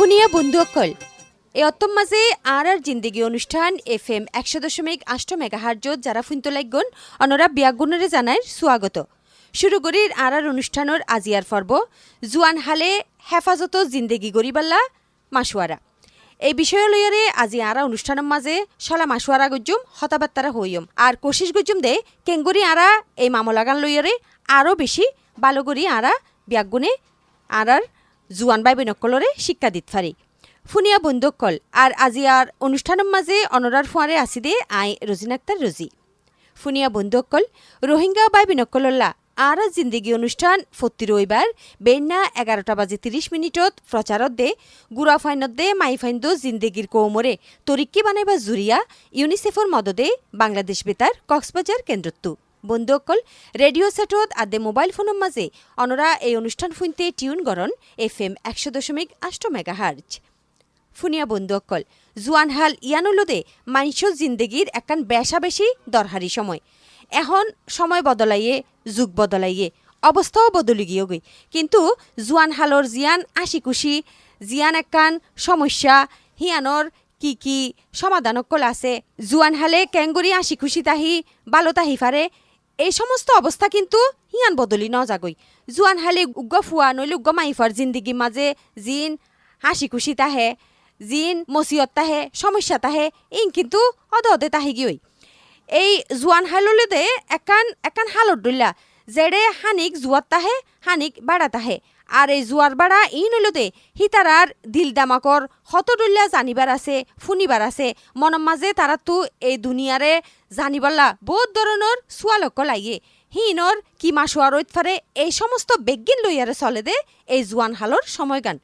ফুনিয়া বন্ধুসকল এই অত্তম মাঝে আর জিন্দেগি অনুষ্ঠান FM 100.8 মেগাহার্জত যারা ফুনতো লাগুন অনরা বিয়াগুণরে জানায় স্বাগত। শুরু করির আর অনুষ্ঠানের আজিয়ার পর্ব জুয়ান হালে হেফাজত জিন্দেগি গরিবাল্লা মাসুয়ারা। এই বিষয় লইয়ারে আজি আরা অনুষ্ঠানের মাঝে সলা মাসুয়ারা গজ্জুম হতাবাত্তারা হইম আর কোশিশ গজ্জুম দে কেঙ্গুরি আরা এই মামলাগান লইয়ারে আরও বেশি ভালো করি আরা বিয়াগুণে আরার জুয়ান বাই নকলরে শিক্ষা দিত পারি। ফুনিয়া বন্ধুসকল আর আজি আর অনুষ্ঠানের মাঝে অনরার ফুয়ারে আসি দে আই রোজিন আক্তার রোজি। ফুনিয়া বন্ধুসকল রোহিঙ্গা বাই বিনকল্লা আর জিন্দেগি অনুষ্ঠান ফত্তি রবিবার বেন্না 11:30 প্রচারত দে গুড়া ফাইনত দে মাই ফাইন্দ জিন্দেগির কৌমরে তরিক্কি বানাইবা জুরিয়া ইউনিসেফর মদদে বাংলাদেশ বেতার কক্সবাজার কেন্দ্রত্তু। বন্ধুসকল রেডিও সেটত আদে মোবাইল ফোনের মাঝে অনরা এই অনুষ্ঠান শুনতে টিউন গরন FM 100.8 মেগাহার্জ। ফুনিয়া বন্ধুসকল জুয়ান হাল ইয়ানুলদে মানুষের জিন্দেগির একান বেশা বেশি দরহারি সময়। এখন সময় বদলাইয়ে যুগ বদলাইয়ে অবস্থাও বদলি গিয়ে গই, কিন্তু জুয়ান হালর জিয়ান আশিকুশি জিয়ান একান সমস্যা হিয়ানর কি কি সমাধানকল আছে, জুয়ান হালে কেঙ্গুরি আশিকুশি তাহি বালো তাহি ফারে, এই সমস্ত অবস্থা কিন্তু হিয়ান বদলি ন যাগই। জুয়ান হালে উগ্গ ফুয়া নইলে উগ্গ মাইফার জিন্দিগির মাঝে জিন হাসি খুশি তাহে জিন মসিয়ত তাহে সমস্যা তাহে ইন কিন্তু অদে তাহি গিয়ে এই জুয়ান হাললে একান একান হালত দইলা জেড়ে হানিক জুয়ার তাহে হানিক বাড়া তাহে। আর এই জুয়ার বাড়া ইন হইলতে হিতারার দিল দামাকর হত দইলা জানিবার আছে ফুনিবার আছে মনের মাঝে তারা তো এই দুনিয়ারে জানিবাল্লা বহুত ধরনের সোয়ালক লাইয়ে হিনর কি মাসুয়ার ফারে এই সমস্ত বেগিন লইয়ারে চলে দে এই জুয়ান হালর সময়গান।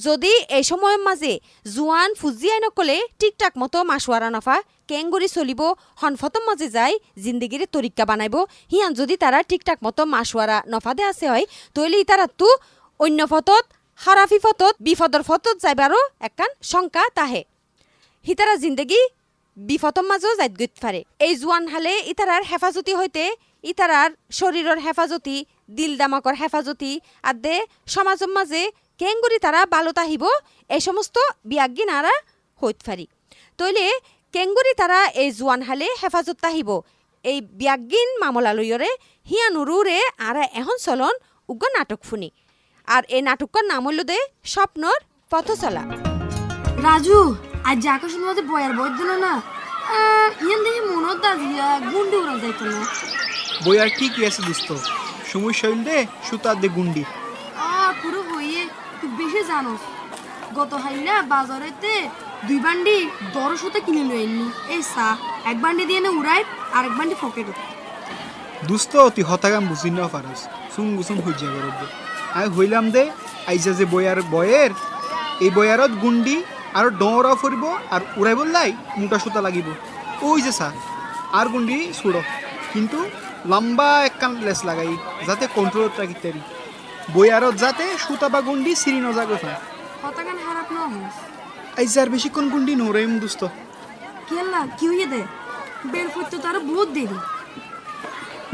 যদি এই সময়ের মাঝে জুয়ান ফুজিয়াই নকলে ঠিকঠাক মতো মাসুয়ারা নফা কেঙ্গুরি চলিব হনফতম মাঝে যাই জিন্দেগিরে তরিকা বানাইব হিয়ান যদি তারা ঠিকঠাক মতো মাসুয়ারা নফা দে আছে হয় তৈলে তারা তো অন্য ফতত হারাফি ফতত বিপদর ফতত যাইবারও একান শঙ্কা তাহে হিতারা জিন্দেগি বিপদম মাঝেও যাইত গইত পারে। এই জুয়ান হালে ইতারার হেফাজতি হইতে ইতারার শরীরের হেফাজতি দিল দামাকর হেফাজতি আদে সমাজের মাঝে কেঙ্গুরি তারা বালো তাহিব এই সমস্ত বিয়াজ্ঞিন আরা হইত পারি। তইলে কেঙ্গুরি তারা এই জুয়ান হালে হেফাজত তাহিব এই বিয়াজ্ঞিন মামলা লইয়রে হিয়ানুরুরে আরা এখন চলন উগ্র নাটক ফুনি। আর এই নাটকর নাম হইল দে স্বপ্নর পথচলা। রাজু আজ যে আকাশের মধ্যে বয়ার বই দিল না ইয়ান দেখি মনত দাজিয়া গুন্ডি উড়া যাইতো না। বয়ার ঠিকই আছে দোস্ত, সমস্যা হইল দে সুতার দে গুন্ডি পুরো হইয়ে তুই বেশি জানোস। গত হাইলা বাজারেতে 2 বান্ডি দর সুতা কিনে লই আইনি। এই সা এক বান্ডি দিয়ে না উড়াই আর এক বান্ডি পকেটে। দোস্ত তুই হতাগাম বুঝি না পারস সুম গুসুম হই যাবে রব। আমি হইলাম দে আইজা যে বয়ের এই বয়ারত গুন্ডি আর ডরা ফুরব আর উড়াই বললাই মোটা সুতা লাগিব ওই যে স্যার আর গুন্ডি ছুড়ো, কিন্তু লম্বা একখান লেস লাগাই যাতে কন্ট্রোলত রাখিতে পারি বয়ারত যাতে সুতা বা গুন্ডি সিঁড়ি নজাগে হয়। হতাগান খারাপ না হস আইজার বেশিক্ষণ গুন্ডি নড়াইম দোস্ত। কেলা কি হইয়ে দে বের করতে তার বহুত দেরি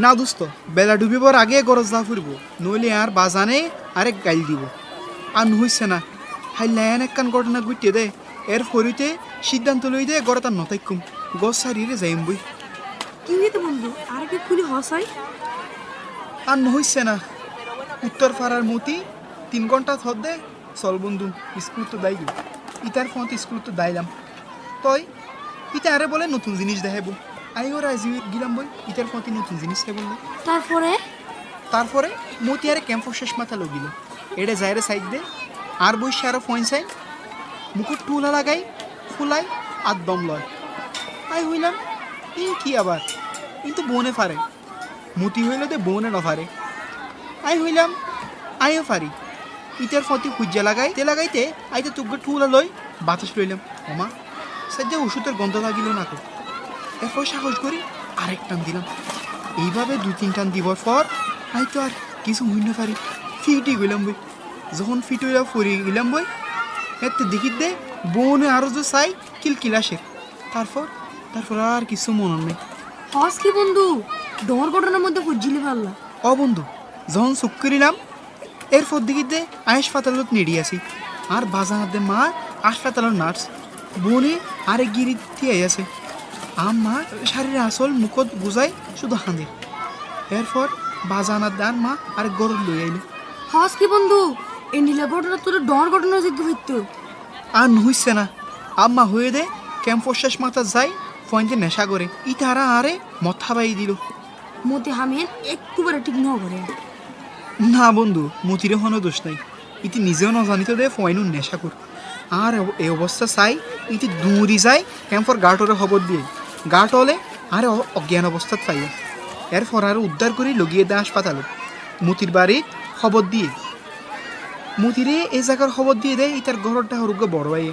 না দোস্ত, বেলা ডুবিবার আগে গরজ যা ফুরব নইলে আর বাজানে আরেক গাইল দিব। আর নহইছে না হাই লায়ন একখান ঘটনা গুটিয়ে দে এর ফরিতে সিদ্ধান্ত লই দে গড় তার নতাইকুম গছ সারিয়ে যাইম বই। কি হইতে বন্ধু আর কি খুলি হসাই আর নহইছে না উত্তর পাড়ার মতি 3 ঘন্টা থর দে চল বন্ধু স্কুল তো দাই গো ইতার ফোন স্কুল তো দাইলাম তই ইতা আরে বলে নতুন জিনিস দেখাবো আই ওরা আজি গিলাম বই ইতার ফোন নতুন জিনিস হে বললে। তারপরে মতি আরে ক্যাম্পর শেষ মাথা লগিল এডে যাইরে সাইড দে আর বসে আরো ফোন চাই মুকুট টুলা লাগাই ফুলাই আর দম লয়। আই হইলাম এই কি আবার কিন্তু বনে ফারে মতি হইল দে বনে নফারে। আই হইলাম আইও ফারি ইটার ফতি খুঁজা লাগাই তে লাগাইতে আইতে তুগ্গে টুলা লই বাতাস লইলাম ওমা সাজ্জা ওষুধের গন্ধ লাগিল না তো। এরপর সাহস করি আরেক টান দিলাম। এইভাবে 2-3 টান দিবার পর আই তো আর কিছু হইন পারি ফিটি গেলাম বই। যখন ফিট হইয়া ফরি গেলাম বই এতে দেখি দে বনে আরো যে চাই কিলকিলাসের। তারপর আর কিছু মনে নেই। হস কি বন্ধু ডর ঘটনার মধ্যে ফুজিলি পারলা। বন্ধু যখন চুপ করিলাম এরপর দেখি দে হাসপাতালত নিড়ি আসি আর বাজানাতে মা হাসপাতালের নার্স বোনে আরে গিরি দিয়ে আছে আম্মা শাড়ির আসল মুখত গুজাই শুধু হাঁদে এরপর বাজানার দান মা আর গরম লই আইলো হস কি বন্ধু এন্ডিলা ঘটনা তোর ডর ঘটনা যোগ্য হইতো আর নহইছে না আম্মা হয়ে দে ক্যাম্পর শেষ মাথা যাই ফয়েন্টে নেশা করে ইতারা আরে মথা বাই দিল মতে হামিয়েন একটুবারে ঠিক ন করে না বন্ধু মতিরে হনো দোষ নাই ইতি নিজেও ন জানিত দে ফয়েনু নেশা কর আর এই অবস্থা চাই ইতি দৌড়ি যায় ক্যাম্পর গার্টরে খবর দিয়ে গার্ট হলে আর অজ্ঞান অবস্থাত পাইয়া এরপর আর উদ্ধার করে লগিয়ে দেয় হাসপাতালে মতির বাড়ি খবর দিয়ে মতিরে এই জায়গার খবর দিয়ে দেয় ইতার ঘরটা হরুগ্য বড় ভাইয়ে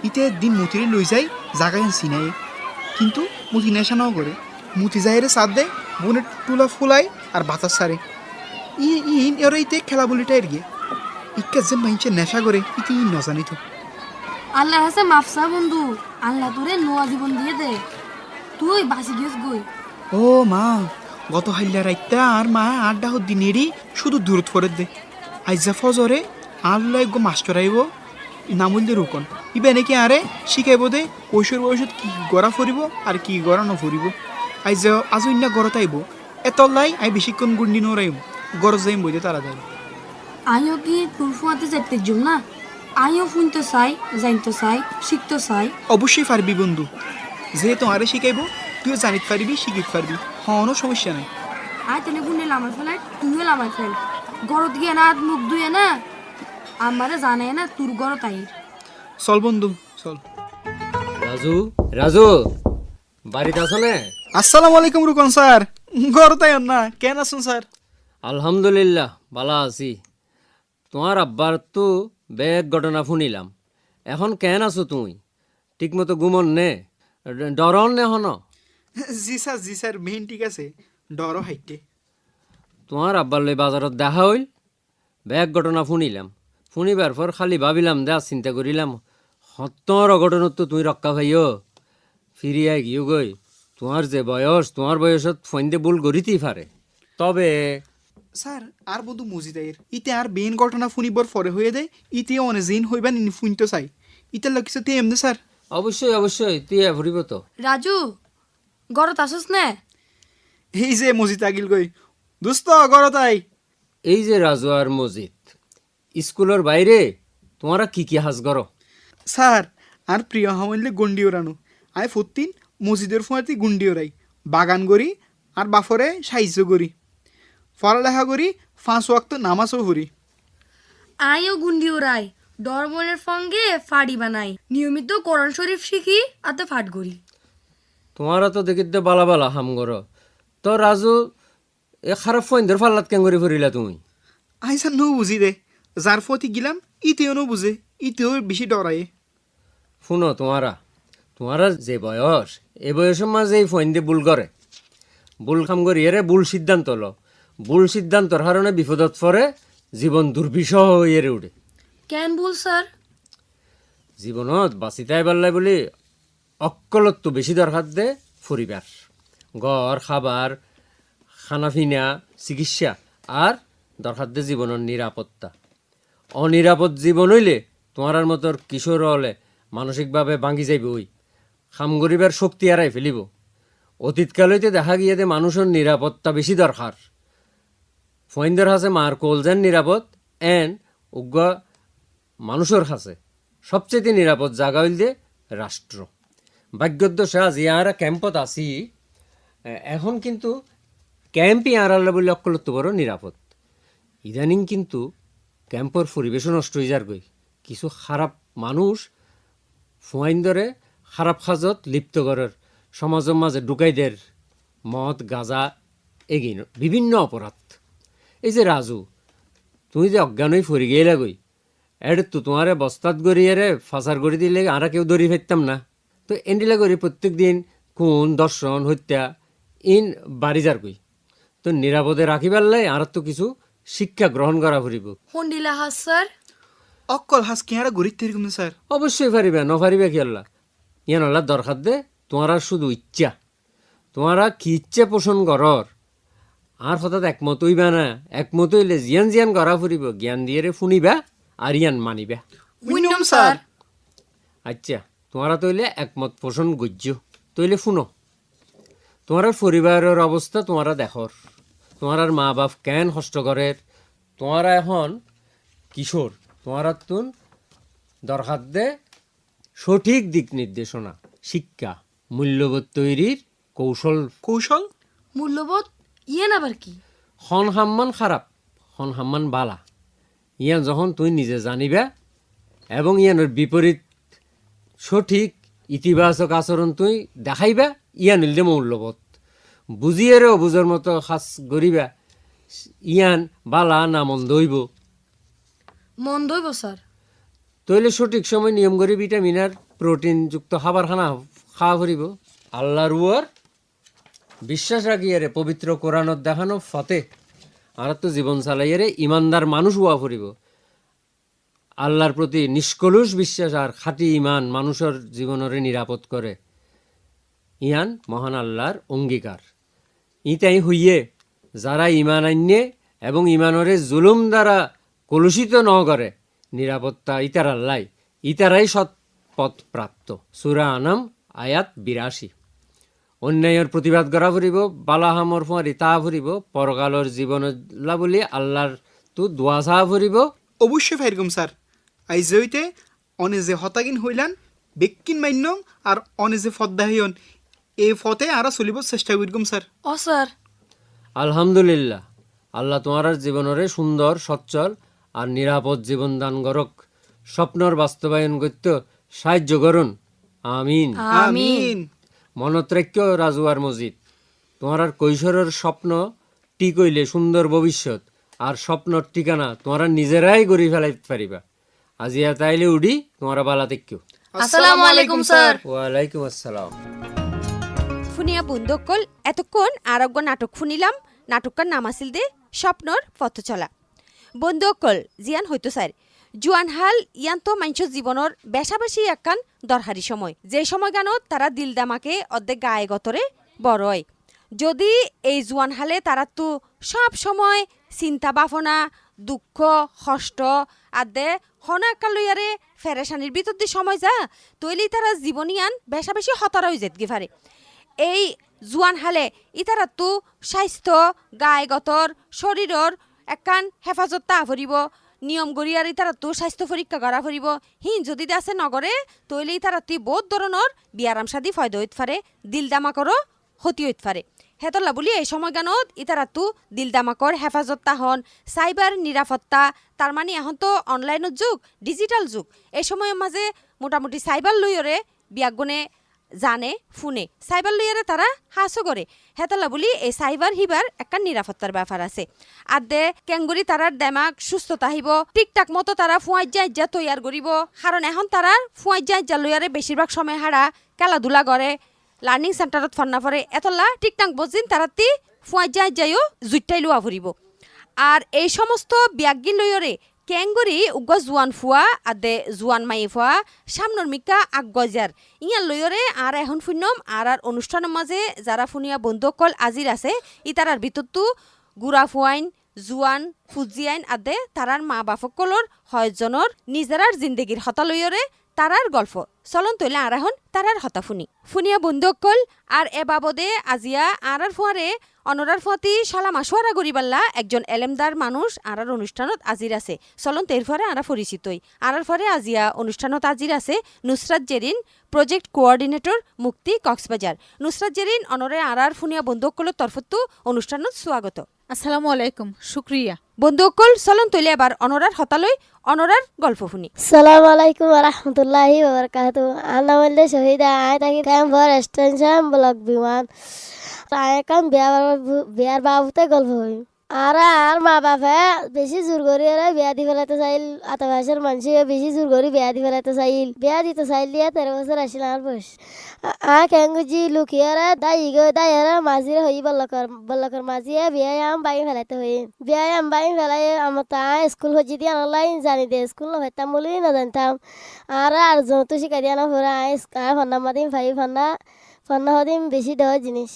ইতে দিন মতিরে লই যাই জাগায় চিনাই কিন্তু মতি নেশা নাও করে মতি যাইরে সাথ দেয় বোনের টুলা ফুলাই আর বাতাস সারে এর ইতে খেলা বলিটা এর গিয়ে ইকা যে মাইনছে নেশা করে ইতি নজানিত আল্লাহর হাসে মাফসা বন্ধু আল্লাহ তোরে নোয়া জীবন দিয়ে দে তুই বাসি গিয়েছ গই ও মা গত হাইলা রাইতা আর মা আড্ডা দিনেরই শুধু দূরত করে দে আইজা ফজরে আল্লাহ গো মাস্টার আইব নামুলদের রুকন ইবে নাকি আরে শিখাইব দে কৈশোর বয়সত কি গড়া ফুরিব আর কি গড়া নফুরিব আইজা আজ ইন্না গড়ত আইব এতলাই আই বেশিক্ষণ গুন্ডি নরাইব গড় যাইম বইতে তারা যায় আইও কি তোর ফুয়াতে যাইতে জুম না আইও শুনতে চাই জানতে চাই শিখতে চাই অবশ্যই পারবি বন্ধু যেহেতু আরে শিখাইব তুইও জানিত পারবি শিখিত পারবি কোনো সমস্যা নাই আয় তাহলে গুন্ডে লামার ফেলাই তুইও লামার ফেল গরত গিয়ে না হাত মুখ ধুয়ে না আমারে জানে না তোর গরত আই চল বন্ধু চল রাজু রাজু বাড়িতে আছো না? আসসালামু আলাইকুম রুকন স্যার ঘর তাই না কেন আছেন স্যার আলহামদুলিল্লাহ ভালো আছি। তোমার আব্বার তো বেগ ঘটনা শুনিলাম, এখন কেন আছো তুমি? ঠিকমতো ঘুমন নে, ডরন নে হন? জি স্যার মেইন ঠিক আছে ডরও হাইটে তোমার আব্বার লই বাজারত দেখা হইল, বেগ ঘটনা শুনিলাম, শুনিবার পর খালি ভাবিলাম দে চিন্তা করিলাম সত্তর অঘটনত তো তুমি রক্ষা পাইও ফিরিয়া গিয়ে গই। তোমার যে বয়স, তোমার বয়সত ফন্দে ভুল করিতেই পারে, তবে স্যার আর বন্ধু মজিদাইর ইতে আর বেন ঘটনা শুনিবার পরে হয়ে দেয় ইতে অনেক জিন হইবা শুনতে চাই ইতে লাগিছে তে এমনি স্যার অবশ্যই অবশ্যই তুই ফুরিব তো। রাজু গরত আসস না এই যে মজিদ আগিল গই দোস্ত ঘর তাই এই যে রাজু আর মজিদ স্কুলের বাইরে তোমারা কি কি হাজ করো? স্যার আর প্রিয় হামলে গন্ডি ওরানো আয় ফতিন মসজিদের ফুয়াতি গুন্ডি ওরাই বাগান করি আর বাফরে সাহায্য করি পড়ালেখা করি 5 ওয়াক্ত নামাজও পড়ি আইও গুন্ডি ওরাই ডরমনের সঙ্গে ফাড়ি বানাই নিয়মিত কোরআন শরীফ শিখি আতে ফাট করি তোমারা তো দেখিতে বালা বালা হাম করো, তো রাজু এ খারাপ ফইন্দের ফাল্লাত কেন করে ফুরিলা তুমি? আইসা নো বুঝি দে যার ফতি গিলাম ইতেও নো বুঝে ইতেও বেশি ডরায়ে শুনো তোমারা যে বয়স এই বয়সের মাঝে এই ফইন্দে ভুল করে, ভুল কাম করি এরে ভুল সিদ্ধান্ত লো, ভুল সিদ্ধান্তর কারণে বিপদত পরে জীবন দুর্বিষহ হয়ে উঠে। কেন ভুল স্যার? জীবনত বাঁচিতাই পারলাই বলি অক্কলত্ব বেশি দরকার দে পরিবার, ঘর খাবার খানাফিনা চিকিৎসা আর দরকার দে জীবনের নিরাপত্তা। অনিরাপদ জীবন হইলে তোমার মতোর কিশোর হলে মানসিকভাবে ভাঙি যাইব, ওই খাম গরিবার শক্তি হারাই ফেলিব। অতীতকাল হইতে দেখা গিয়ে যে মানুষের নিরাপত্তা বেশি দরকার। ফইন্দের হাসে মার কোলজেন নিরাপদ এন উগ্র মানুষের কাছে সবচেয়ে নিরাপদ জায়গা হইল যে রাষ্ট্র। ভাগ্যদশা আজ ইয়ারা ক্যাম্পত আছি, এখন কিন্তু ক্যাম্পই আড়ালে বলে অকলত্ব বড় নিরাপদ। ইদানিং কিন্তু ক্যাম্পর পরিবেশও নষ্ট হয়ে যার গই, কিছু খারাপ মানুষ ফুয়াইন্দরে খারাপ কাজত লিপ্ত করার, সমাজের মাঝে ঢুকাইদের মদ গাঁজা এগিয়ে বিভিন্ন অপরাধ। এই যে রাজু তুমি যে অজ্ঞান হয়ে ফরি গিয়ে গই, এটা তো তোমার বস্তাত গড়িয়ে ফাঁসার গড়ি দিলে আর কেউ দড়ি ফেরতাম না। তো এন্ডিলা করি প্রত্যেক দিন খুন দর্শন হত্যা ইন বাড়ি যার কই, তো নিরাপদে রাখিবার লাই আর তো কিছু শিক্ষা গ্রহণ করা ফুরিব। হন্ডিলা হাস স্যার অকল হাস কেয়ারা গরিব তেরকম স্যার অবশ্যই পারিবা, নপারিবা কি আল্লাহ ইয়ান আল্লাহ দরকার দে তোমারা শুধু ইচ্ছা, তোমারা কি ইচ্ছা পোষণ করর আর হঠাৎ একমত হইবা না। একমত হইলে জিয়ান জিয়ান করা ফুরিব, জ্ঞান দিয়ে শুনিবা আর ইয়ান মানিবে। উইনম স্যার। আচ্ছা, তোমরা তৈলে একমত পোষণ গজ্য তৈলে শুনো। তোমার পরিবারের অবস্থা তোমরা দেখর, তোমার মা বাপ কেন কষ্ট করে, তোমরা এখন কিশোর, তোমার তুন দরকার দে সঠিক দিক নির্দেশনা, শিক্ষা, মূল্যবোধ তৈরির কৌশল। কৌশল? মূল্যবোধ ইয়েন আবার কি? হন হাম্মান খারাপ, হন হাম্মান বালা, ইয়ান যখন তুই নিজে জানিবা এবং ইয়ানোর বিপরীত সঠিক ইতিবাচক আচরণ তুই দেখাইবা, ইয়ান হইলে মূল্যবোধ। বুঝিয়েরে অবুঝর মতো খাস গরিবা, ইয়ান বালা না মন্দ হইব। মন্দ হইব স্যার। তইলে সঠিক সময় নিয়ম করে ভিটামিন আর প্রোটিনযুক্ত খাবার খাওয়া ফুরিব। আল্লাহর উপর বিশ্বাস রাখিয়ারে পবিত্র কোরআনত দেখানো ফতে আর তো জীবন চালাইয়ারে ইমানদার মানুষ হওয়া ফুরিব। আল্লাহর প্রতি নিষ্কলুষ বিশ্বাস আর খাঁটি ইমান মানুষের জীবনরে নিরাপদ করে, ইয়ান মহান আল্লাহর অঙ্গীকার। ইতাই হইয়ে যারা ইমান আইনে এবং ইমানরে জুলুম দ্বারা কলুষিত ন করে নিরাপত্তা ইতার আল্লাহ, ইতারাই সৎপথ প্রাপ্ত। সূরা আনাম আয়াত ৮২। অন্যায়ের প্রতিবাদ করা ফুরিব, বালাহামর ফুয়ারি তা ফুরিব, পরকালর জীবন বলি আল্লাহর তু দোয়া চাহা ফুরিব। অবশ্যই ফাইরকম স্যার। আইজ হইতে অনে যে হতাগিন হইলান বেক্কিন মান্যম আর অনে যে ফদ্দা হইয়ন এই ফতে আরা চলিব চেষ্টা করিম স্যার। ও স্যার। আলহামদুলিল্লাহ, আল্লাহ তোমার জীবনরে সুন্দর সচ্ছল আর নিরাপদ জীবন দান করক, স্বপ্নর বাস্তবায়ন করতে সাহায্য করুন। আমিন আমিন। মনত্রাক্য রাজুয়ার মসজিদ, তোমার কৈশোরের স্বপ্ন ঠিক হইলে সুন্দর ভবিষ্যৎ আর স্বপ্নর ঠিকানা তোমরা নিজেরাই গড়ি ফেলাইতে পারিবা। আজিয়া তাইলে উডি তোমরা বালা তেক্য। আসসালামু আলাইকুম স্যার। ওয়ালাইকুম আসসালাম। ফুনিয়া বন্ধুকল এতক্ষণ আরোগ্য নাটক শুনিলাম। নাটককার নাম আছিল দে স্বপ্নর পথ চলা। বন্ধুকল জিয়ান হয়তো স্যার জুয়ানহাল ইয়ান তো মানুষের জীবনের বেশাবেশি একখান দরকারি সময়, যে সময় গানত তারা দিলদামাকে অর্ধেক গায়ে গতরে বড় হয়। যদি এই জুয়ানহালে তারা তো সব সময় চিন্তা ভাবনা দুঃখ কষ্ট আদে হনাকা লইয়ারে ফেরেশানির ভিতর দিয়ে সময় যা তৈলি তারা জীবনিয়ান বেশাবেশি হতারা হয়ে যেত গিফারে। এই জুয়ান হালে ইতারা তো স্বাস্থ্য গায়গতর শরীরের একখান হেফাজত তা ফুরিব, নিয়ম গড়িয়ার ইতারা তো স্বাস্থ্য পরীক্ষা করা ফুরিব। হিন যদি আছে নগরে তৈলে ইতারা তুই বহুত ধরনের বিয়ারাম সাদি ফয়দা হইতে পারে, দিলদামাকরও ক্ষতি হইতে পারে। হেতলা বলি এই সময় গানত ইতারা তো দিলদামাকর হেফাজত হন, সাইবার নিরাপত্তা, তার মানে এখন তো অনলাইনের যুগ, ডিজিটাল যুগ। এই সময়ের মাঝে মোটামুটি সাইবার লইয়রে বিয়াগুনে জানে ফোনে সাইবার লইয়ারে তারা হাসো করে। হেতলা বলি এই সাইবার হিবার একটা নিরাপত্তার ব্যাপার আছে। আর দে কেঙ্গুরি তারার দেমাগ সুস্থতা আহিব, ঠিকঠাক মতো তারা ফুয়াইজা তৈয়ার করিব। কারণ এখন তারার ফুয়াইজা লইয়ারে বেশিরভাগ সময় হারা খেলাধুলা করে, লার্নিং সেন্টারত ফন্না পরে এতলা ঠিকঠাক বজিন তারাতি ফুয়াইজাইও জুইটাই লোয়া ফুরিব। আর এই সমস্ত ব্যাগগি লইয়রে কেঙ্গুরি উগ্গ জুয়ান ফুয়া আদে জুয়ান মাই ফুয়া সামনের মিকা আগগজার ইয়ার লইয়রে আর এখন ফুন্নম আর অনুষ্ঠানের মাঝে যারা ফুনিয়া বন্ধুকল আজির আছে ইতারার ভিতরতো গুড়া ফুয়াইন জুয়ান ফুজিয়াইন আদে তারার মা বাপকলর হয়জনের নিজেরার জিন্দেগির হতা লইয়রে তারার গল্প চলন তৈলে আর এখন তারার হতা ফুনিয়া বন্ধুকল আর এ বাবদে আজিয়া আর ফুয়ারে অনরার ফতি সালা মাসুয়ারা গরিবাল্লা একজন এলেমদার মানুষ আর অনুষ্ঠানত আজির আছে। চলন তের ফরে আরা পরিচিতই আর ফরে আজিয়া অনুষ্ঠানত আজির আছে নুসরাত জেরিন, প্রজেক্ট কোঅর্ডিনেটর, মুক্তি কক্সবাজার। নুসরাত জেরিন অনরে আর ফুনিয়া বন্ধুকলের তরফতো অনুষ্ঠানত স্বাগত। আসসালামু আলাইকুম, শুক্রিয়া। বন্ধুকল চলন তৈলে এবার অনরার হতালই অনরার গল্প শুনি। আসসালামু আলাইকুম ওয়া রাহমাতুল্লাহি ওয়া বারাকাতুহু। আল্লাহ বললে শহীদা আয় তাকি ক্যাম্প ফর এক্সটেনশন ব্লক বিমান আয় কাম বিয়ার বাবুতে গল্প হই। আর মা বাপে বেশি জোর করি বিয়া দি ফেলাতে চাইল, আতবাসের মানুষ বেশি জোর করি বিয়া দি ফেলাতে চাইল। বিয়া দিতে চাইল দিয়ে 13 বছর আসিল আর বয়স। কেঙ্গুজি লুকিয়ারে দাইয়ারে মাঝিরে হই বল্লকর মাঝিয়ে বিয়াম বাই ফেলাতে হই। বিয়াম বাই ফেলাই আমার তা স্কুল হজি দিয়ে আনলাই জানি দে স্কুল না হইতাম বলি না জানতাম। আর যত শিখাই দিয়া না পুরা ফান্না মাদিম ভাই ফান্না হদিম বেশি দেওয়া জিনিস।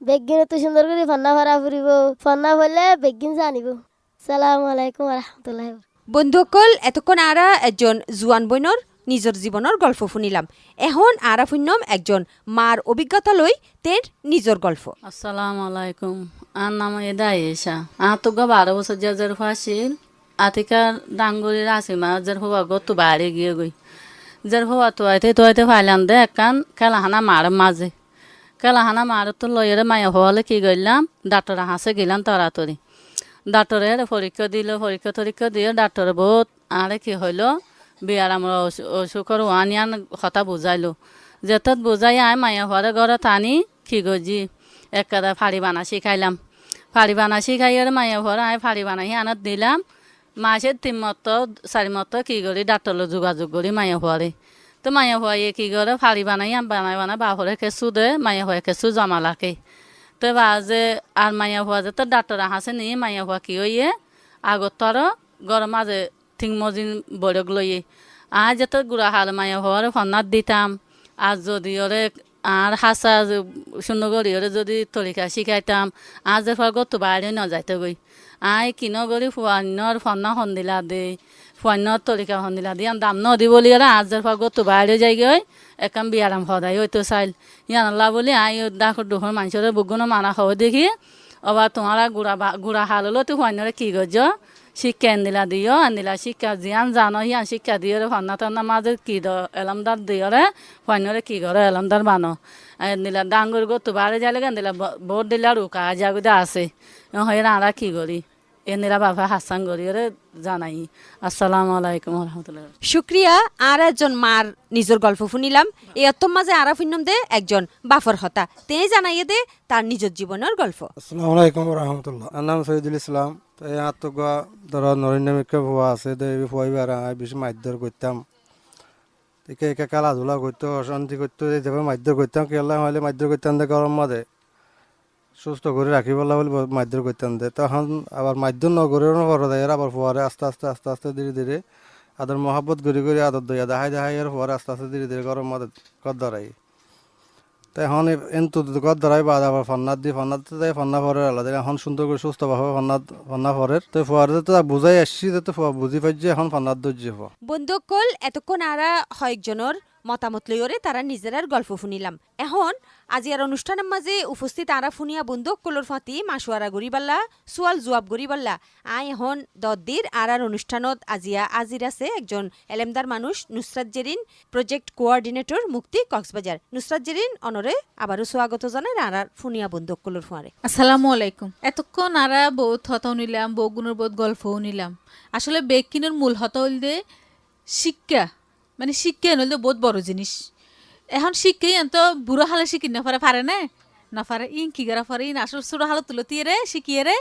বেগিন তো সুন্দর করে ফান্না ভরা ফুরিব, ফান্না ভরলে বেগিন জানিব। সালামু আলাইকুম ওয়া রাহমাতুল্লাহি। বন্ধুসকল এতক্ষণ আরা একজন জুয়ান বইনর নিজের জীবনের গল্প শুনিলাম। এখন আরা শুনলাম একজন মার অভিজ্ঞতা লই তের নিজের গল্প। আসসালামু আলাইকুম। আর নাম এদা এসা তো 12 বছর যার ফাঁসিল আতিকার ডাঙ্গুরির আসিমা যার হওয়া গত বাইরে গিয়ে গই যার হওয়া তোয়াইতে ফাইলাম দে একান খেলাহানা মার মাঝে খেলাহানা মার তো লইয়ের মায়া হওয়ালে কি গেলাম ডাক্তার হাসে গেলাম তাড়াতাড়ি ডাক্তারের পরীক্ষা টরীক্ষা দিয়ে ডাক্তারে বহুত আরে কি হইলো বিয়ার আমরা অসুখর ওয়ানিয়ান কথা বুঝাইলো যেত বুঝাই আয় মায়া হওয়ারে ঘরে টানি কি গজি একেবারে ফাড়ি বানা শিখাইলাম ফাড়ি বানা শিখাইয়ের মায়া হওয়ারে আয় ফাড়ি বানাই আনাত দিলাম মাসের 3 মত 4 মত কি করি ডাক্তারের যোগাযোগ করি মায়া হওয়ারে তো মায়া হওয়াইয়ে কি করে ফাড়ি বানাই বানাই বাহরে কেঁচু দে মায়া হওয়া কেঁচু জমা লাগে তো বাজে আর মায়া হওয়া যে তো ডাক্তার হাসে নিয়ে মায়া হওয়া কি হইয়ে আগত তর গরম মাঝে থিং মজিন বড়ক লইয়ে আর যেত গুড়া হাল মায়া হওয়ার ফন্নাত দিতাম আর যদি ওরে আর হাসা শূন্য করি ওরে যদি তরিকা শিখাইতাম আর যে ফল গত বাইরে ন যাইতে গই আই কিন করি ফুয়ান্নর ফন্না সন্দিলা দে ফুয়ান্নর তরিকা সন্দিলা দি দাম নদী বলি আর আজ যে ফল গত বাইরে যাই গই একাম বিয়ারাম সদাই হয়তো চাইল ইয়ানলা বলি আই ডাকর দুখর মানুষের বুগুনো মানা খাওয়া দেখি অবা তোমারা গুড়া হাল হলো তুই ফুয়ান্নরে কি গজ শিক্ষা আনিলা শিক্ষা জিয়ান জানো হিয়ান শিক্ষা দিয়ে ফান্না টান্না মাঝে কি এলামদার দিয়ে ফান্নরে কি করে এলামদার বানো নিলা ডাঙ্গুর গো তো বাড়ি যাইলে গান দিলা ভোট দিলা রুকা জাগুদা আছে হয় না কি করি এনিরা বাবা হাসান করি ওরে জানাই। আসসালামু আলাইকুম রহমতুল্লাহ। শুক্রিয়া। আর একজন মার নিজের গল্প শুনিলাম। এই অত্তম মাঝে আরা শুনলাম দে একজন বাফর হতা তে জানাইয়ে দে তার নিজের জীবনের গল্প। আসসালামু আলাইকুম রহমতুল্লাহ। আমার নাম শহীদুল ইসলাম। তো এই আত্মগা ধর নরেন্দ্র ভুয়া আছে ফুয়াইবার বেশি মারধর করতাম একে একে খেলাধুলা করতো অশান্তি করতো যেভাবে মারধর করতাম কেলা হলে মারধর করতাম দে গরম মাঝে সুস্থ করে রাখি বলা বলে মারধর করতাম দে তখন আবার মারধর নগরেও পর দেয় আবার ফুয়ারে আস্তে আস্তে ধীরে ধীরে আদর মহাব্বত করে আদর দইয়া দেখাই এর পরে আস্তে ধীরে ধীরে গরম মাঝে কর ধরাই তো এখন এন্তু কর ধরাই বাদ আবার ফন্নাত দেয় ফন্না ফরের আলাদা এখন সুন্দর করে সুস্থভাবে ফন্না ফরের তো ফুয়ারে তো বুঝাই আসছি তো ফুয়া বুঝি পাইছে এখন ফন্নার ধৈর্য হওয়া। বন্ধুসকল এতক্ষণ আরা কয়েকজনের মতামত লইরে তারা নিজেরার গল্প শুনিলাম। এখন আজিয়ার অনুষ্ঠানের মাঝে উপস্থিত আরা ফুনিয়া বন্ধুসকলের ফাঁতি মাসুয়ারা গরিবাল্লা সোয়াল জুয়াব গরিবাল্লা আই এখন দদ্দির আরার অনুষ্ঠানত আজির আছে একজন এলেমদার মানুষ নুসরাত জেরিন প্রজেক্ট কোঅর্ডিনেটর মুক্তি কক্সবাজার। নুসরাত জেরিন অনরে আবারও স্বাগত জানাই আরার ফুনিয়া বন্ধুসকলের ফুয়ারে। আসসালামু আলাইকুম। এতক্ষণ আরা বহুত হতাও নিলাম বগুনের বহুত গল্পও নিলাম। আসলে বেকিনের মূল হতা হইল দে শিক্ষা মানে শিক্ষা নইলে বহুত বড় জিনিস। এখন শিক্ষাই এত বুড়ো হালে শিখি পারে না পারে ইন কি করা পারে ইন আসলে ছোট হালে তুলতিয়ে রে শিখিয়ে রে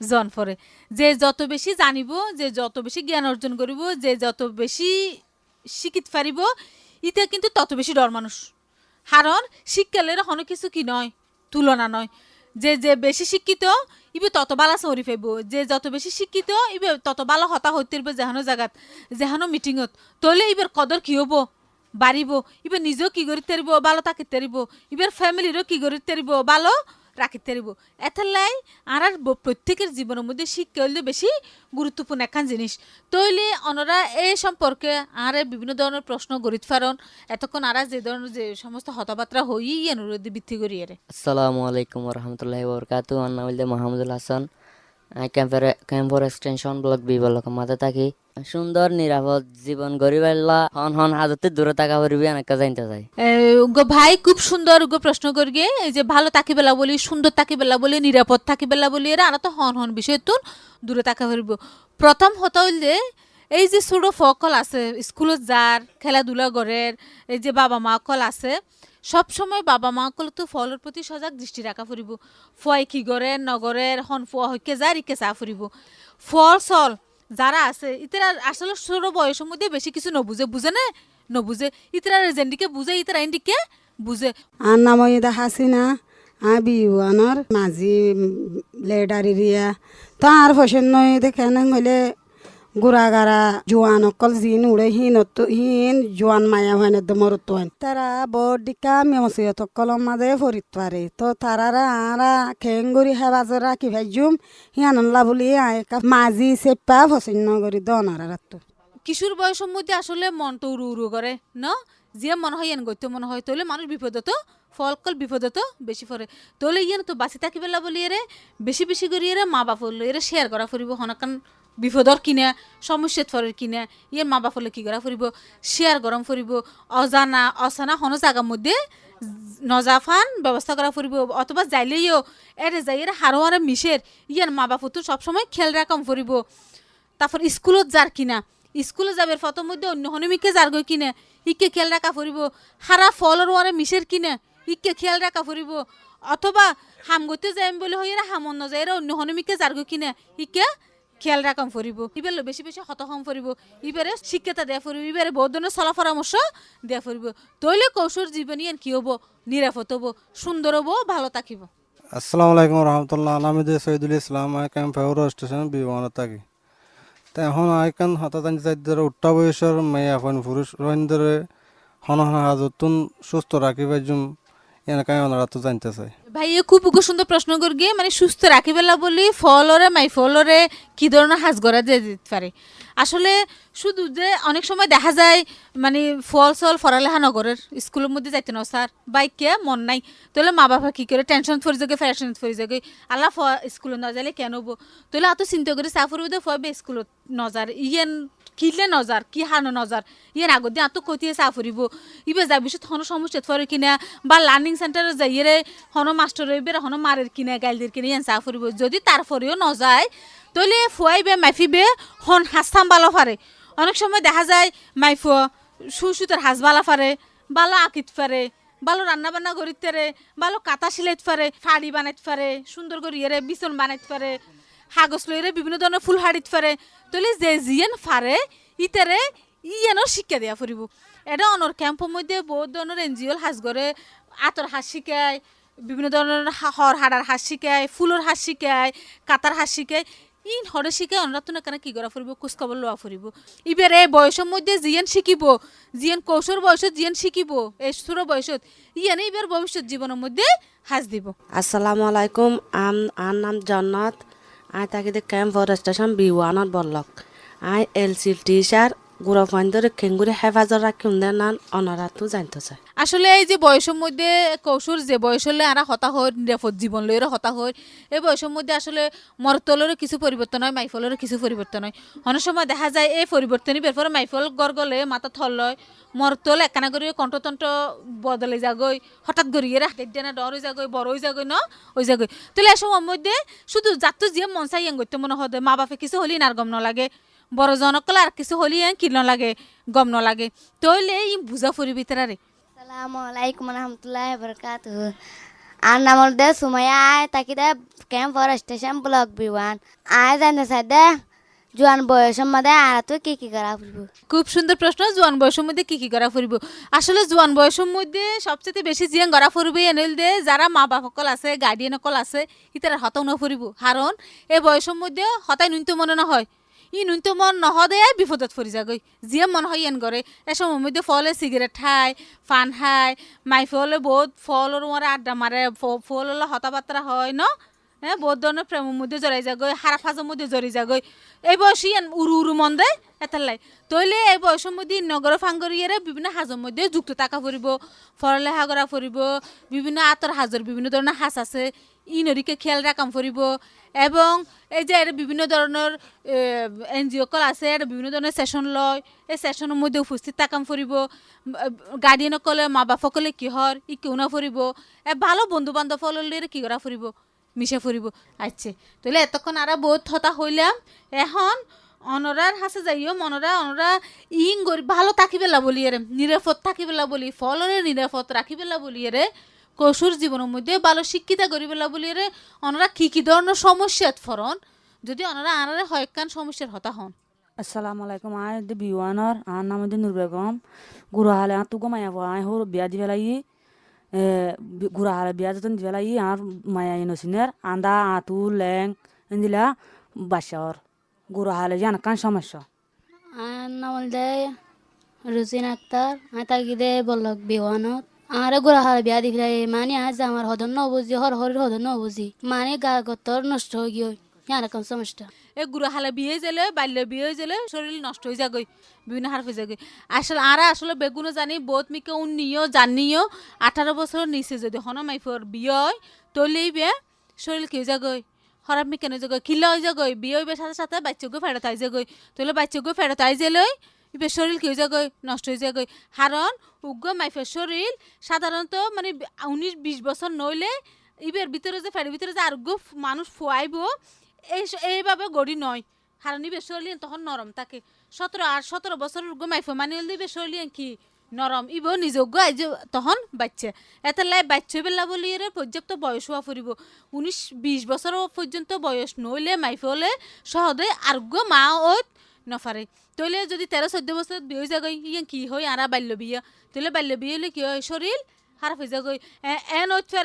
জন পরে যে যত বেশি জানিব যে যত বেশি জ্ঞান অর্জন করিব যে যত বেশি শিখিত পারিব ইতে কিন্তু তত বেশি ডর মানুষ। কারণ শিক্ষালের কোনো কিছু কি নয় তুলনা নয়। যে বেশি শিক্ষিত ইবে তত বালা চরি পাইব যে যত বেশি শিক্ষিত ইবে তত বালা হতা হইতে যেহানো জায়গাত যেহানো মিটিংত তলে ইবের কদর কি হব বাড়িব ইবে নিজেও কি করিতে পারিব ভালো থাকিতে পারিব ইবের ফ্যামিলিরও কি করিতে পারিব ভালো রাখিতে পারিব। এটার লাই আর প্রত্যেকের জীবনের মধ্যে শিক্ষা হইলে বেশি গুরুত্বপূর্ণ একখান জিনিস। তৈলে অনরা এই সম্পর্কে আর বিভিন্ন ধরনের প্রশ্ন গরিত ফারণ এতক্ষণ আর যে ধরনের যে সমস্ত হতাবার্তা হই অনুরোধ বৃদ্ধি করি আরে। আসসালামু আলাইকুম রহমতুল্লাহি ওবরকাতু। আমার নাম হইল মাহমুদুল হাসান। ক্যাম্পর এক্সটেনশন ব্লক বি ব্লক মাঝে থাকি। সুন্দর নিরাপদ জীবন গরিবাল্লা হন হাজতে দূরে থাকা পড়বি অনেক জানতে চাই। ভাই খুব সুন্দর প্রশ্ন করি এই যে ভালো থাকি বেলা বলি সুন্দর থাকি বেলা বলি নিরাপদ থাকি বেলা বলি এরা আনা তো হন বিষয় তুন দূরে থাকা পড়ব। প্রথম হতা হইল যে এই যে ছোট ফকল আছে স্কুলত যার খেলাধুলা গড়ের এই যে বাবা মা কল আছে সব সময় বাবা মা কল তো ফলের প্রতি সজাগ দৃষ্টি রাখা ফুরিব। ফুয়াই কি গড়ের নগরের হন ফুয়া হইকে যার ইকে চা ফুরিব। ফল চল যারা আছে ইতারা আসলে ছোট বয়সের মধ্যে বেশি কিছু নবুঝে ইতারা যেদিকে বুঝে ইতারা এদিকে বুঝে। আর নাম হাসিনা বিওয়ানোর মাঝি লেডারি রিয়া তো আর ফসন নয় দেখেন হলে গুড়াগারা জোয়ান অকল জিন উড়ে হিন জোয়ান মায়া হয় না মরত হয় তারা বডিকা মেমসিয়ত কলম মাঝে ফরিত পারে তো তারারা আরা খেঙ্গুরি হেবাজর রাখি ভাইজুম হিয়ানল্লা বলি মাঝি চেপা ফসিন্ন করি দনারা রাত্ত কিশোর বয়সের মধ্যে আসলে মনটা উড়ু উড়ু করে ন যে মনে হয় ইয়ান গত্য মনে হয় তাহলে মানুষ বিপদত ফলকল বিপদত বেশি পড়ে তাহলে ইয়ান তো বাঁচি থাকি পেলা বলি এরে বেশি বেশি করি এরে মা বাপ হলো এরে শেয়ার করা ফুরিব হনাকান বিপদর কিনা সমস্যাত ফরের কিনা ইয়ার মা বাপ হলে কি করা ফুরিব শেয়ার গরম ফুরিব অজানা অসানা হন জাগার মধ্যে নজাফান ব্যবস্থা করা ফুরিব অথবা যাইলেও এরে যাই এরা হারো হারে মিশের ইয়ার মা বাপ তো সবসময় খেয়াল রাখাম ফুরিব তারপর স্কুলত যার কিনা স্কুলে যাবে ফটোর মধ্যে অন্য হনুমিকে যার গই কিনে ইকে খেয়াল রাখা ফুরিব হারা ফলর ওয়ারে মিশের কিনে ইকে খেয়াল রাখা ফুরিব অথবা হাম গতে যাইম বলে হইরা হামন ন যায় অন্য হনুমিকে যার গই কিনে ইকে খেয়াল রাখাম ফুরিব ইবেলে বেশি বেশি হতহম ফুরিব ইবারে শিক্ষাটা দেয়া ফুরিব ইবারে বহুত ধরনের চলা পরামর্শ দেয়া ফুরিব তইলে কৌশল জীবনী কি হবো নিরাপদ হবো সুন্দর হবো ভালো থাকিব। আসসালামু আলাইকুম রহমতুল্লাহ আমি সৈয়দুল ইসলাম ক্যাম্প ফেউর স্টেশন বিমানত থাকি তো এখন আইকান হঠাৎ চাইদের উঠা বয়সের মেয়ে এখন পুরুষ রহিন্দরে হন হন হাজতুন সুস্থ রাখিবার জুম এনকাই ওনারা তো জানতে চাই ভাই এ খুব সুন্দর প্রশ্ন করি মানে সুস্থ রাখিবেলা বলি ফলরে মাই ফলরে কি ধরনের হাজ গড়া দিয়ে দিতে পারে আসলে শুধু যে অনেক সময় দেখা যায় মানে ফল সল ফরালেহা নগরের স্কুলের মধ্যে যাইতে ন স্যার বাইকে মন নাই তাহলে মা বাবা কি করে টেনশন ফরি যাগে ফ্যাশন ফরি যাগে আল্লাহ স্কুলে ন যাইলে কেন হবো তাহলে এত চিন্তা করে সাফর ফবে স্কুলত নজার ইয়েন কিলে নজার কি হানো নজার ইয়েন আগত দিয়ে এত কতিয়ে সাফরিব ইবে যার বিশেষ হন সমস্যা ফরে কিনা বা লার্নিং সেন্টারে যাইয়ে হন মাস্টার এবার হন মারের কিনা গাইলদের কিনে ইয়ান সাফরিব যদি তারপরেও নজায় তাহলে ফুয়াইবে মাইফিবে হন হাসতাম বালো ফারে অনেক সময় দেখা যায় মাইফুয়া সুতার হাঁস বালা ফারে ভালো আঁকিত পারে ভালো রান্না বান্না করিতে পারে ভালো কাঁথা সিলাইতে পারে শাড়ি বানাইতে পারে সুন্দর করে ইয়ে বিছন বানাইতে পারে কাগজ লইরে বিভিন্ন ধরনের ফুল হাড়িতে পারে তাহলে যে জিয়েন ফারে ইতারে ইয়ানো শিক্ষা দেওয়া ফুরিব এটা অনর ক্যাম্পের মধ্যে বহুত ধরনের এনজিওর হাঁস করে আতর হাঁস শিখায় বিভিন্ন ধরনের হর হাড়ার হাঁস শিখায় ফুলের হাঁস শিখায় কাতার হাঁস শিখায় ইন হরে শিখে অনরাতনে কেন কি করা ফুরিব খোঁজখবর লওয়া ফুরিব ইবের এই বয়সের মধ্যে জিয়ান শিখিব জিয়ান কৌশল বয়সত জিয়ান শিখিব এই ছোট বয়সত ইয়ানে ইবের ভবিষ্যৎ জীবনের মধ্যে হাজ দিব। আসসালামু আলাইকুম আর নাম জন্নত আই তাকে ক্যাম্প ফর স্টেশন বিওয়ানত বললক আই এলসি টিচার গুড়া ফাইন্দরে খেঙ্গুরে হেফাজত রাখি নান অনারাতো জানতে চাই আসলে এই যে বয়সের মধ্যে কৌশল যে বয়স হলে আরা হতা হয় নিরাপদ জীবন লইরে হতা হয় এই বয়সের মধ্যে আসলে মরতলেরও কিছু পরিবর্তন হয় মাইফলেরও কিছু পরিবর্তন হয় অনেক সময় দেখা যায় এই পরিবর্তনই বের পরে মাইফল গড়গলে মাথা থল লয় মরতল একখানা করে কণ্ঠতন্ত্র বদলে যাগই হঠাৎ গড়িয়ে হাতের ডর হয়ে যাগই বড় হয়ে যাগই ন ওই যাগই তাহলে এই সময়ের মধ্যে শুধু যাত্র জিয়ে মন চাই করতে মনে হয় মা বাপে কিছু হলি নার গম লাগে বড় জনকলে আর কিছু হলি কি লাগে গম লাগে তইলে ই বুঝা ফুরিবি তারে। আসসালামু আলাইকুম রহমতুল্লাহি বারাকাতুহু আর নাম দে সুমাইয়া আয় তাকি দে ক্যাম্প ফর স্টেশন ব্লক বিওয়ান আয় জানতে চাই দে জোয়ান বয়সের মধ্যে আর তুই কি করা ফুরবো। খুব সুন্দর প্রশ্ন জোয়ান বয়সের মধ্যে কি করা ফুরব আসলে জোয়ান বয়সের মধ্যে সবচেয়ে বেশি জিয়ান গড়া ফুরবে এনেল দে যারা মা বাপ সকল আছে গার্ডিয়ান সকল আছে ইতারা হতাও ন ফুরিব কারণ এই বয়সের মধ্যে হতাই নুনতে মনে না হয় ই নুনতে মন নহদে বিপদত ফরি যাগই জিয়ে মন হয় এন করে এসময়ের মধ্যে ফলে সিগারেট খায় ফান খায় মাই ফলে বহুত ফলর মারে আড্ডা মারে ফল হলে হতাবার্তা হয় ন হ্যাঁ বহুত ধরনের প্রেমের মধ্যে জড়াই যাগই হারা ফাজের মধ্যে জড়ি যাগই এই বয়সী উরু উরু মন দেয় এটার লাই তইলে এই বয়সের মধ্যে নগর ফাঙ্গরিয়ারে বিভিন্ন হাজের মধ্যে যুক্ত থাকা ফুরিব ফরলেহা করা ফুরিব বিভিন্ন আতর হাজর বিভিন্ন ধরনের হাঁস আছে ই নদীকে খেয়াল রাখাম ফুরিব এবং এই যে এটা বিভিন্ন ধরনের এনজিও কল আছে এটা বিভিন্ন ধরনের সেশন লয় এই সেশনের মধ্যে উপস্থিত থাকাম ফুরিব গার্ডিয়ানসকলে মা বাপসকলে কি হর ই কেউ না ফুরিব ভালো বন্ধু বান্ধব হলে কি করা ফুরিব মিশে ফুরিব আচ্ছা তাহলে এতক্ষণ আরা বহুত হতা হইলাম এখন অনরার হাসে যাইও অনরা ইং ভালো থাকিবেলা বলি রে নিরাপদ থাকিবেলা বলি ফলরে নিরাপদ রাখিবেলা বলি রে কৌশল জীবনের মধ্যে ভালো শিক্ষিতা করিবেলা বলি রে অনরা কি ধরনের সমস্যা ফরন যদি অনরা আনারে হয়কান সমস্যার হতা হন। আসসালামু আলাইকুম আয় দে বিওয়ানর আর নাম দে নূর বেগম গুড়া হালে আর তুগো মায়া আয় হোর বিয়া দিবে লাই গুড়া হালে বিয়া যতন দিবে লাই আর মায়া নসিনের আন্দা আতু লেং এন্দিলা বাসার গুরু হালে জান কান সমস্যা আর নাম দে রুচিন আক্তার আমি তাকি দে বলক বিহানত আর গোড়া হাল বিয়া দিলে মানে আজ আমার হদন নবুঝি হরির হদন নবুঝি মানে গা গতর নষ্ট হয়ে গিয়ে এরকম সমস্যা এই গুড়া হালে বিয়ে গেলে বাল্য বিয়ে গেলে শরীর নষ্ট হয়ে যাগই বিভিন্ন হার হয়ে যাগই আসলে আর আসলে বেগুনও জানি বহুত মিকে উন্নিও জানিও 18 বছরের নিচে যদি হন মাইফর বিয়ে হয় তলেই বিয়ে শরীর কি যাগই খারাপ মিকে নয় যাগই খিলা হয়ে যাগই বিয়ে হইবে সাথে সাথে বাচ্চাকে ফেরত আই যাগই তলে বাচ্চাকে ফেরত আই যালই ইবে শরীর কি হয়ে যাগই নষ্ট হয়ে যাগই কারণ উগ্র মাইফের শরীর সাধারণত মানে 19-20 বছর নইলে ইবের ভিতরে যে ফেরের ভিতরে যে আরোগ্য মানুষ ফুয়াইব এইভাবে গড়ি নয় কারণ ইবে শরীর তখন নরম থাকে 17 বছরের মাইফ মানে ইবে শরীর কি নরম ইব নিজজ্ঞ আইজ তখন বাচ্চা এত লাই বাচ্চা বেলা বলি এর পর্যাপ্ত বয়স হওয়া ফুরিব 19-20 বছর পর্যন্ত বয়স নইলে মাইফ হলে সহজে আরোগ্য মা ও নফারে তইলে যদি 13-14 বছর বিয়ে যাগই ইয়ে কি হয় আর বাল্য বিয়ে তইলে বাল্য বিয়ে হলে কি হয় শরীর খারাপ হয়ে যাগই এন হচ্ছে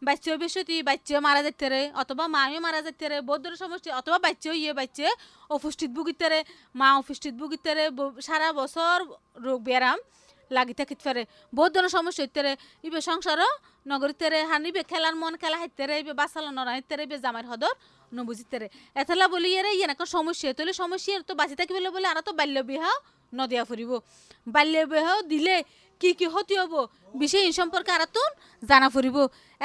বাচ্চা বেশি বাচ্চা মারা যেতে রে অথবা মাও মারা যেতে রে বহুত ধরনের সমস্যা অথবা বাচ্চা অপুষ্টিত ভুগিতে রে মা অপুষ্টিত ভুগিতে রে সারা বছর রোগ ব্যায়াম লাগি থাকিত পারে বহুত ধরনের সমস্যা হইতে রে ইবে সংসারও নগরীতে রে হানিবে খেলার মন খেলা হাইতে রে ইবে বাসালো নড়াইতে রে ইবে জামাইর হদর নবুঝিতে রে এতলা বলি এরে ইয়ে না সমস্যা তলে সমস্যা তো বাঁচি থাকিবে বলে আর তো বাল্য বিবাহ নদিয়া ফুরিব বাল্য বিবাহ দিলে কি কি ক্ষতি হব বিষয় সম্পর্কে আরাতুন জানা ফুরিব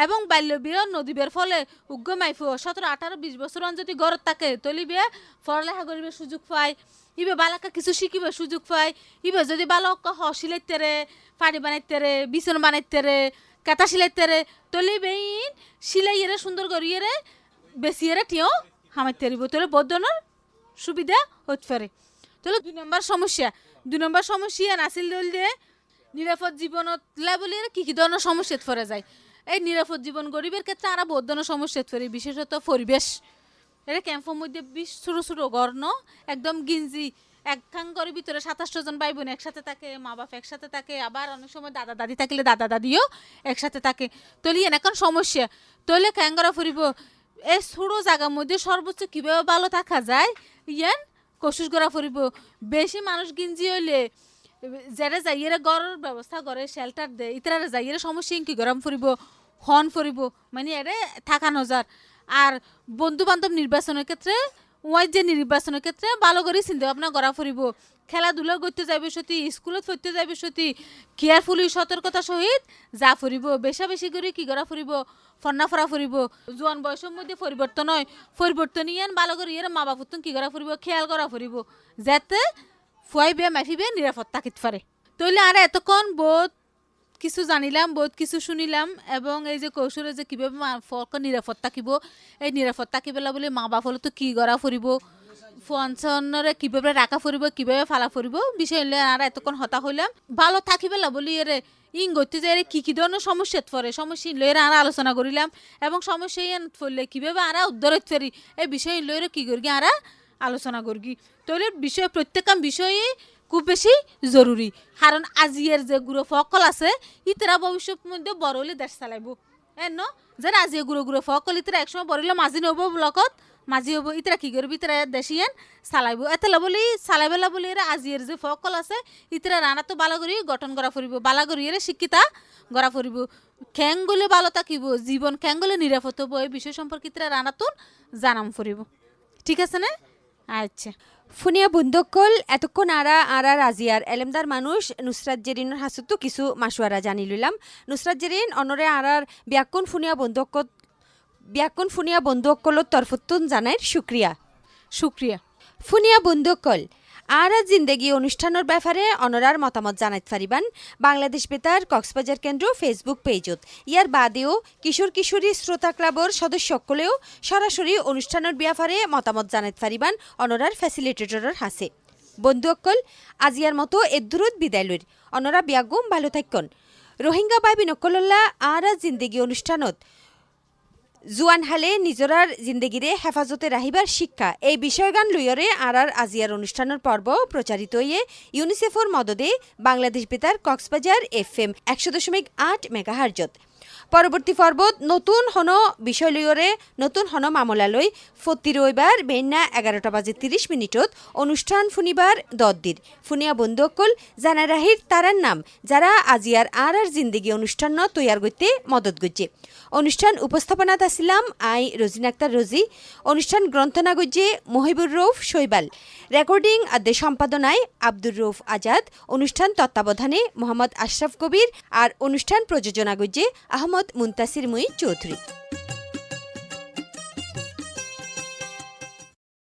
এবং বাল্য বিবাহ নদীবের ফলে উগ্র মাইফ 17-18-20 বছর যদি ঘরত থাকে তলিবে পড়ালেখা করিবে সুযোগ পায় ইবে বালাকা কিছু শিখিবে সুযোগ পায় ইবে যদি বালক সিলাইতে রে পানি বানাইতে রে বিছন বানাইতে রে কাটা সিলাইতে রে তলিবে সিলাইয়েরে সুন্দর করিয়ে বেশিয়ে টিও হামাইতে রিব তলে বদনের সুবিধা হতে পারে তাহলে 2 নম্বর সমস্যা নাছিল দলদে নিরাপদ জীবনত লাবলির কি ধরনের সমস্যাত পড়ে যায় এই নিরাপদ জীবন গরিবের ক্ষেত্রে আরো বহুত ধরনের সমস্যাত পড়ে বিশেষত পরিবেশ এটা ক্যাম্পের মধ্যে 20 ছোট ঘর ন একদম গিঞ্জি একখান ঘরের ভিতরে 27 জন ভাই বোন একসাথে থাকে মা বাপ একসাথে থাকে আবার অনেক সময় দাদা দাদি থাকলে দাদা দাদিও একসাথে থাকে তলি এখন সমস্যা তলে ক্যাং করা ফুরিব এই ছোট জায়গার মধ্যে সর্বোচ্চ কিভাবে ভালো থাকা যায় ইয়ান কোশিশ করা ফুরিব বেশি মানুষ গিঞ্জি হইলে যারা যাইয়েরা ঘরের ব্যবস্থা করে শেল্টার দেয় ইতারা যাইয়েরা সমস্যা কি গরম ফুরিব হন ফুরিব মানে এরে থাকা নজার আর বন্ধু বান্ধব নির্বাচনের ক্ষেত্রে যে নির্বাচনের ক্ষেত্রে ভালো করে চিন্তা ভাবনা করা ফুরিব খেলাধুলা করতে যাইবে সতী স্কুলত পড়তে যাইবে সতী কেয়ারফুলি সতর্কতা সহিত যা ফুরিব বেশি করে কি করা ফুরিব ফন্না ফরা ফুরিব জোয়ান বয়সের মধ্যে পরিবর্তন হয় পরিবর্তন ইয়ান ভালো করে ইয়ে মা বাপুর কি করা ফুরিব খেয়াল করা ফুরিব যাতে ফুয়াইবে মাফিবে নিরাপদ থাকিত পারে তইলে আর এতক্ষণ বহুত কিছু জানিলাম বহুত কিছু শুনিলাম এবং এই যে কৌশলে যে কীভাবে ফলক নিরাপদ থাকিব এই নিরাপদ থাকিবেলা বলে মা বাপ হলে তো কী করা ফুরিব ফোনরে কীভাবে রাখা ফুরিব কীভাবে ফালা ফুরিব বিষয় হলে আর এতক্ষণ হতা হইলাম ভালো থাকিবেলা বলি এরে ইং করতে যে কী ধরনের সমস্যাত পড়ে সমস্যা লইরে আর আলোচনা করিলাম এবং সমস্যা পড়লে কীভাবে আর উদ্ধার হতে পারি এই বিষয় লইরে কী করি আর আলোচনা করি তৈলে বিষয় প্রত্যেকটা বিষয়ে খুব বেশি জরুরি কারণ আজিয়ের যে গুরু ফকল আছে ইতারা ভবিষ্যৎ মধ্যে বড় হলে দেশ চালাইব এন যে আজিয়ে গুরু ফকল ইতারা একসময় বড় হলে মাঝি নব ব্লকত মাঝি হব ইতারা কি করবি ইতারা দেশিয়ান চালাইব এতলা বলি চালাইবেলা বলি এরা আজিয়ের যে ফকল আছে ইতারা রানা তো বালা করি গঠন করা ফুরিব বালা করি এরা শিক্ষিতা গড়া ফুরিব খ্যাং গলে ভালো থাকিব জীবন খ্যাং গলে নিরাপদ হব এই বিষয় সম্পর্কে ইতারা রানাতুন জানাম ফুরিব ঠিক আছে না আচ্ছা ফুনিয়া বন্ধুকল এতক্ষণ আরা রাজিয়ার এলেমদার মানুষ নুসরাত জেরিনের হাসুতো কিছু মাসুয়ারা জানি লইলাম নুসরাত জেরিন অনরে আরার ব্যাকুন ফুনিয়া বন্ধুকলত তরফতুন জানাই শুক্রিয়া ফুনিয়া বন্ধুকল আরা জিন্দেগি অনুষ্ঠানের ব্যাপারে অনরার মতামত জানাইত পারিবান বাংলাদেশ বেতার কক্সবাজার কেন্দ্র ফেসবুক পেজত ইয়ার বাদেও কিশোর কিশোরী শ্রোতা ক্লাবর সদস্য সকলেও সরাসরি অনুষ্ঠানের ব্যাপারে মতামত জানাইত পারিবান অনরার ফ্যাসিলিটেটরের হাসে বন্ধুসকল আজিয়ার মতো এদুরত বিদায় লইর অনরা বিয়াগুম ভালো থাকুন রোহিঙ্গা বাইবি নকলল্লা আরা জিন্দেগি অনুষ্ঠানত জুয়ান হালে নিজরার জিন্দেগিরে হেফাজতে রাহিবার শিক্ষা এই বিষয়গান লইয়রে আরার আজিয়ার অনুষ্ঠানের পর্ব প্রচারিত হয়ে ইউনিসেফর মদদে বাংলাদেশ বেতার কক্সবাজার FM 100.8 মেগাহার্জত পরবর্তী পর্বত নতুন হন বিষয় লইরে নতুন হন মামলা লই প্রতি রবিবার বেন্না 11:30 অনুষ্ঠান ফুনিবার দদ্দির ফুনিয়া বন্ধুকল জানা রাহির তারার নাম যারা আজিয়ার আর জিন্দেগি অনুষ্ঠান তৈয়ার করতে মদত গজ্জে অনুষ্ঠান উপস্থাপনাত আসিলাম আই রোজিনা আক্তার রোজি অনুষ্ঠান গ্রন্থনা গজ্জে মহিবুর রৌফ শৈবাল রেকর্ডিং আদ্যে সম্পাদনায় আব্দুর রৌফ আজাদ অনুষ্ঠান তত্ত্বাবধানে মোহাম্মদ আশরাফ কবির আর অনুষ্ঠান প্রযোজনা গজ্জে আহমদ মুনতাসির মুই চৌধুরী।